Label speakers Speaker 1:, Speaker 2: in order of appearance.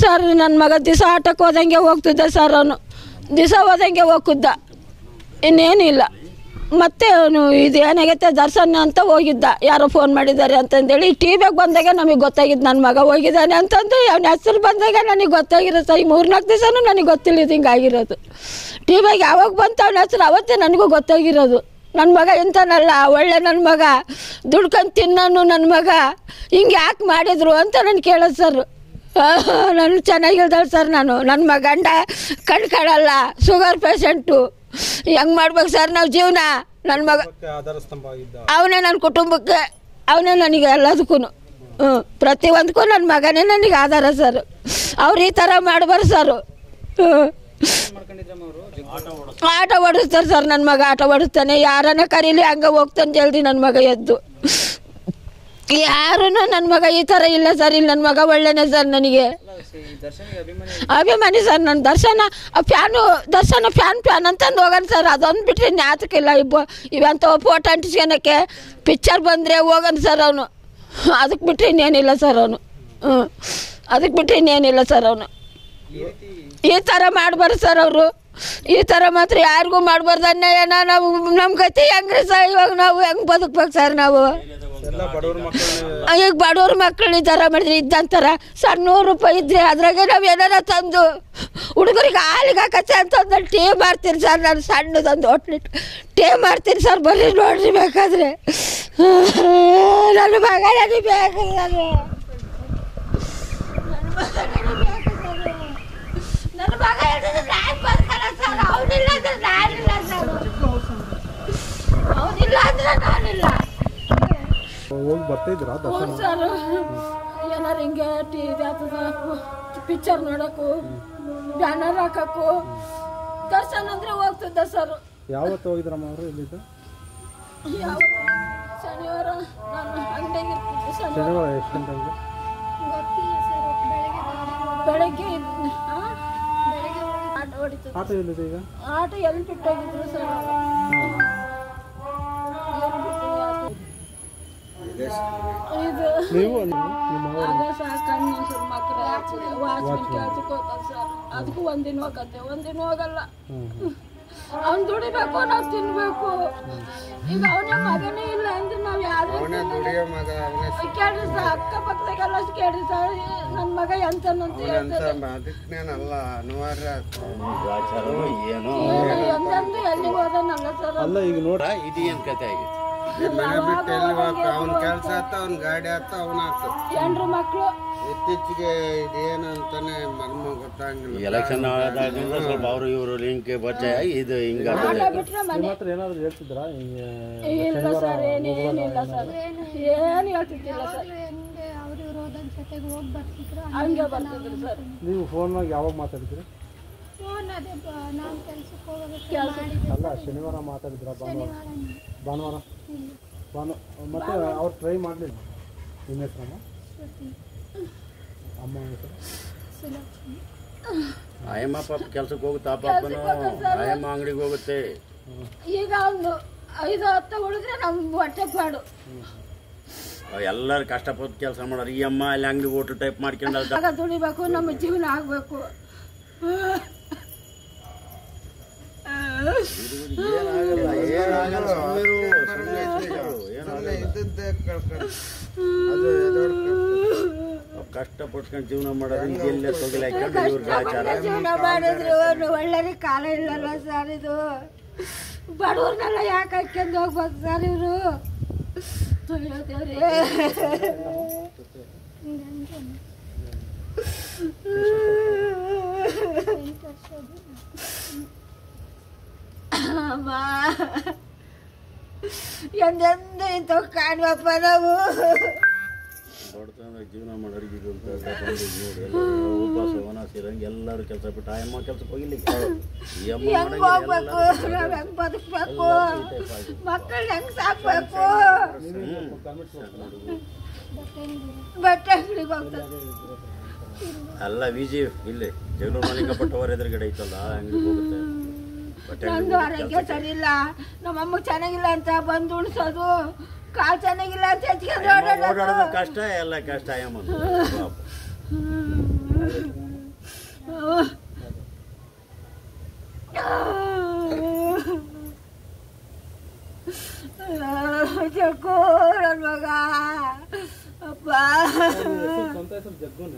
Speaker 1: Sir ನನ್ನ ಮಗ ದಿವಸ ಆಟಕ್ಕೆ ಹೋದಂಗೆ ಹೋಗ್ತಿದ್ದ ಸರ್. ಅವನು ದಿವಸ ಹೋದಂಗೆ ಹೋಗ್ತಿದ್ದ, ಇನ್ನೇನಿಲ್ಲ. ಮತ್ತೆ ಅವನು ಇದು ಏನಾಗೈತೆ ದರ್ಶನ ಅಂತ ಹೋಗಿದ್ದ, ಯಾರೋ ಫೋನ್ ಮಾಡಿದ್ದಾರೆ ಅಂತಂದೇಳಿ. ಟಿ ವಿಗೆ ಬಂದಾಗ ನಮಗೆ ಗೊತ್ತಾಗಿದ್ದು ನನ್ನ ಮಗ ಹೋಗಿದ್ದಾನೆ ಅಂತಂದು. ಅವನ ಹೆಸರು ಬಂದಾಗ ನನಗೆ ಗೊತ್ತಾಗಿರೋದು ಸರ್. ಈ 3-4 ದಿವಸನೂ ನನಗೆ ಗೊತ್ತಿಲ್ಲ ಇದು ಹಿಂಗಾಗಿರೋದು. ಟಿ ವಿಗೆ ಯಾವಾಗ ಬಂತು ಅವನ ಹೆಸರು ಅವತ್ತೇ ನನಗೂ ಗೊತ್ತಾಗಿರೋದು. ನನ್ನ ಮಗ ಇಂಥನಲ್ಲ, ಒಳ್ಳೆ ನನ್ನ ಮಗ, ದುಡ್ಕೊಂಡು ತಿನ್ನೋನು ನನ್ನ ಮಗ, ಹಿಂಗೆ ಯಾಕೆ ಮಾಡಿದ್ರು ಅಂತ ನಾನು ಕೇಳೋದು ಸರ್. ನಾನು ಚೆನ್ನಾಗಿಲ್ದಾಳೆ ಸರ್. ನನ್ನ ಮಗ ಗಂಡ ಕಣ್ಕಾಣಲ್ಲ, ಶುಗರ್ ಪೇಷಂಟು, ಹೆಂಗೆ ಮಾಡ್ಬೇಕು ಸರ್ ನಾವು ಜೀವನ? ನನ್ನ ಮಗ ಅವನೇ ನನ್ನ ಕುಟುಂಬಕ್ಕೆ, ಅವನೇ ನನಗೆ ಎಲ್ಲದಕ್ಕೂ, ಪ್ರತಿಯೊಂದಕ್ಕೂ ನನ್ನ ಮಗನೇ ನನಗೆ ಆಧಾರ ಸರ್. ಅವ್ರು ಈ ಥರ ಮಾಡಬಾರ್ದು ಸರ್. ಆಟ ಓಡಿಸ್ತಾರೆ ಸರ್. ನನ್ನ ಮಗ ಆಟ ಓಡಿಸ್ತಾನೆ, ಯಾರನ್ನ ಕರೀಲಿ ಹಂಗೆ ಹೋಗ್ತಾನೆ ಜಲ್ದಿ ನನ್ನ ಮಗ ಎದ್ದು. ಯಾರೂ ನನ್ನ ಮಗ ಈ ಥರ ಇಲ್ಲ ಸರ್. ಇಲ್ಲಿ ನನ್ನ ಮಗ ಒಳ್ಳೆನೇ ಸರ್. ನನಗೆ ಅಭಿಮಾನಿ ಸರ್. ನನ್ನ ದರ್ಶನ ಫ್ಯಾನ್ ಅಂತಂದು ಹೋಗೋಣ ಸರ್. ಅದೊಂದು ಬಿಟ್ಟರೆ ನ್ಯಾತಕ್ಕಿಲ್ಲ. ಇವಂತ ಫೋಟೋ ಅಂಟಿಸ್ಕೊಳಕ್ಕೆ ಪಿಕ್ಚರ್ ಬಂದರೆ ಹೋಗೋಣ ಸರ್ ಅವನು. ಅದಕ್ಕೆ ಬಿಟ್ಟರೆ ಇನ್ನೇನಿಲ್ಲ ಸರ್ ಅವನು. ಅದಕ್ಕೆ ಬಿಟ್ಟರೆ ಇನ್ನೇನಿಲ್ಲ ಸರ್ ಅವನು. ಈ ಥರ ಮಾಡಬಾರ್ದು ಸರ್ ಅವರು. ಈ ಥರ ಮಾತ್ರ ಯಾರಿಗೂ ಮಾಡಬಾರ್ದು. ಅನ್ಯಾಯನ ನಾವು ನಮ್ಮ ಗತಿ ಹೆಂಗ್ರಿ ಸರ್? ಇವಾಗ ನಾವು ಹೆಂಗೆ ಬದುಕ್ಬೇಕು ಸರ್? ನಾವು ಈಗ ಬಡವ್ರ ಮಕ್ಕಳು ಈ ಥರ ಮಾಡಿದ್ರೆ ಇದ್ದಂತಾರ ಸರ್. 100 ರೂಪಾಯಿ ಇದ್ರೆ ಅದ್ರಾಗೆ ನಾವು ಏನಾರ ತಂದು ಹುಡುಗರಿಗೆ ಹಾಲಿಗೆ ಹಾಕತ್ತೆ ಅಂತಂದು ಟೀ ಮಾಡ್ತೀನಿ ಸರ್. ನಾನು ಸಣ್ಣದೊಂದು ಹೋಟ್ಲಿಟ್ಟು ಟೀ ಮಾಡ್ತೀನಿ ಸರ್. ಬರ್ರಿ ನೋಡ್ರಿ ಬೇಕಾದ್ರೆ. ನನ್ನ ಮಗ ನನಗೆ ಬೇಕು ಸರ್. ನನ್ನ ಮಗ ಹೇಳಿದ್ರೆ ನಾನು ಬರ್ತಾರ ಸರ್. ಅವನಿಲ್ಲ ಅಂದ್ರೆ ನಾನಿಲ್ಲ ಸರ್. ಅವನಿಲ್ಲ ಅಂದ್ರೆ ನಾನಿಲ್ಲ ಸರ್. ಏನಾರು ಹಿಂಗೆ ಟಿ ಪಿಕ್ಚರ್ ನೋಡೋಕ್ಕೂ, ಬ್ಯಾನರ್ ಹಾಕಕ್ಕೂ, ದರ್ಶನ ಅಂದ್ರೆ ಹೋಗ್ತಿದ್ದ ಸರ್.
Speaker 2: ಯಾವತ್ತು ಹೋಗಿದ್ರಮ್ಮ ಅವರು ಇಲ್ಲಿದ್ದು?
Speaker 1: ಶನಿವಾರ ನಾನು ಅಂಗಡಿಗೆ ಇರ್ತಿದ್ದೆ.
Speaker 2: ಶನಿವಾರ ಎಷ್ಟು ಗಂಟೆಗೆ?
Speaker 1: ಬೆಳಗ್ಗೆ ಆಟ ಹೊಡಿತಿದ್ದೆ.
Speaker 2: ಆಟ ಎಲ್ಲಿದೆ ಈಗ?
Speaker 1: ಆಟ ಎಲ್ಲಿ ಬಿಟ್ಟೋಗಿದ್ರು ಸರ್. ಅದಕ್ಕೂ ಒಂದಿನ ಹೋಗತ್ತೆ, ಒಂದಿನ ಹೋಗಲ್ಲ. ಅವ್ನು ದುಡಿಬೇಕು, ನಾವು ತಿನ್ಬೇಕು. ಈಗ ಅವನೇ ಮಗನೇ ಇಲ್ಲ ಅಂದ್ರೆ ನಾವು ಯಾರು ಕೇಳ್ರಿ ಸರ್. ಅಕ್ಕಪಕ್ಕದಾಗೆಲ್ಲ ಕೇಳ್ರಿ ಸರ್. ನನ್ನ ಮಗ ಎಂತನಂತ ಹೇಳ್ತಾರೆ. ಎಂದಂದು ಎಲ್ಲಿಗೆ ಹೋದನಲ್ಲ ಸರ್.
Speaker 3: ಅಲ್ಲ ಈಗ ನೋಡ ಇದು ಏನ್ ಕತೆ ಆಗಿತ್ತು?
Speaker 4: ಅವನ ಕೆಲಸ ಆತ, ಅವನ ಗಾಡಿ ಆತ, ಅವನ ಆತ.
Speaker 1: ಹೆಣ್ರು ಮಕ್ಕಳು
Speaker 4: ಇತ್ತೀಚೆಗೆ ಇದೇನಂತಾನೆ ಮರ್ಮ ಗೊತ್ತಾಗಿಲ್ಲ.
Speaker 3: ಎಲೆಕ್ಷನ್ ಆದಾಗಿಂದ ಸ್ವಲ್ಪ ಅವರು ಇವರು ಲಿಂಕ್ ಪರಿಚಯ ಆಗಿ ಇದು ಹಿಂಗ
Speaker 2: ಏನಾದ್ರು ಹೇಳ್ತಿದ್ರಾ?
Speaker 1: ಇಲ್ಲ ಸರ್, ಏನೇನಿಲ್ಲ ಸರ್. ಏನು ಹೇಳ್ತಿದ್ದಿಲ್ಲ ಸರ್. ಹಂಗೆ ಬರ್ತಿದ್ರು ಸರ್.
Speaker 2: ನೀವು ಫೋನ್ನಾಗ ಯಾವಾಗ ಮಾತಾಡಿದ್ರಿ? ಅಲ್ಲ, ಶನಿವಾರ ಮಾತಾಡಿದ್ರ? ಭಾನುವಾರ ಮತ್ತೆ ಅವ್ರು ಟ್ರೈ ಮಾಡಲಿಲ್ಲ? ನಿಮ್ಮ ಹೆಸರಮ್ಮ? ಅಮ್ಮ ಹೆಸರು?
Speaker 3: ಆಯಮ್ಮ ಪಾಪ ಕೆಲ್ಸಕ್ಕೆ ಹೋಗುತ್ತೆ. ಆ ಪಾಪನು ಆಯಮ್ಮ ಅಂಗಡಿಗೆ ಹೋಗುತ್ತೆ.
Speaker 1: ಈಗ ಒಂದು 5-10 ಉಳಿದ್ರೆ ನಮ್ಗೆ ಹೊಟ್ಟೆ ಪಾಡು.
Speaker 3: ಎಲ್ಲರೂ ಕಷ್ಟಪಟ್ಟು ಕೆಲಸ ಮಾಡೋರು. ಈ ಅಮ್ಮ ಅಲ್ಲಿ ಅಂಗಡಿ ಹೋಟ್ಲು ಟೈಪ್ ಮಾಡ್ಕೊಂಡು
Speaker 1: ದುಡಿಬೇಕು, ನಮ್ಮ ಜೀವನ ಆಗ್ಬೇಕು.
Speaker 3: ಕಷ್ಟಪಟ್ಕೊಂಡು ಜೀವನ ಮಾಡೋದು ಇದೆಲ್ಲ ತೊಗಲಾಕೊಂಡು ಇವ್ರಿಗೆ ಆಚಾರ.
Speaker 1: ಜೀವನ ಮಾಡಿದ್ರು ಒಳ್ಳೆ ಕಾಲ ಇಲ್ಲಲ್ಲ ಸರ್. ಇದು ಬಡವ್ರನ್ನೆಲ್ಲ ಯಾಕೆ ಹಾಕ್ಯಂದು ಹೋಗ್ಬೇಕು ಸರ್ ಇವರು? ಎಂದೆಂದು ಇಂಥ ಕಾಣುವಪ್ಪ ನಾವು.
Speaker 3: ಬಡತನ ಜೀವನ ಮಾಡೋರಿಗೆ ಉಪವಾಸ ವನಸಿರಂಗೆ ಎಲ್ಲರೂ ಕೆಲಸ ಬಿಟ್ಟು ಆಯಮ್ಮ ಕೆಲ್ಸಕ್ಕೆ ಹೋಗಿಲ್ಲ.
Speaker 1: ಹೆಂಗ್ ಹೋಗ್ಬೇಕು, ನಾವ್ ಹೆಂಗ್ ಬದುಕ್ಬೇಕು, ಮಕ್ಕಳು ಹೆಂಗ್ ಸಾಕ್ಬೇಕು? ಬಟ್ಟೆ ಅಂಗಡಿಗೆ ಹೋಗ್ತಾರೆ.
Speaker 3: ಅಲ್ಲ ವಿಜಿ ಇಲ್ಲಿ ಜಗಳೂರು ಮಲ್ಲಿಕಪ್ಪಟ್ಟವರ ಎದುರುಗಡೆ ಐತಲ್ಲ, ಅಂಗಡಿಗೆ ಹೋಗುತ್ತೆ.
Speaker 1: ನಂದು ಆರೋಗ್ಯ ಸರಿ ಇಲ್ಲ, ನಮ್ಮಮ್ಮ ಚೆನ್ನಾಗಿಲ್ಲ ಅಂತ ಬಂದು ಉಣಿಸೋದು, ಕಾಲು ಚೆನ್ನಾಗಿಲ್ಲ ಅಂತ
Speaker 3: ಓಡಾಡೋದು ಕಷ್ಟ, ಎಲ್ಲ ಕಷ್ಟ.
Speaker 1: ಜಗ್ಗು ನನ್ನ ಮಗ ಅಪ್ಪ
Speaker 2: ಸ್ವಂತ ಹೆಸರು ಜಗ್ಗುನ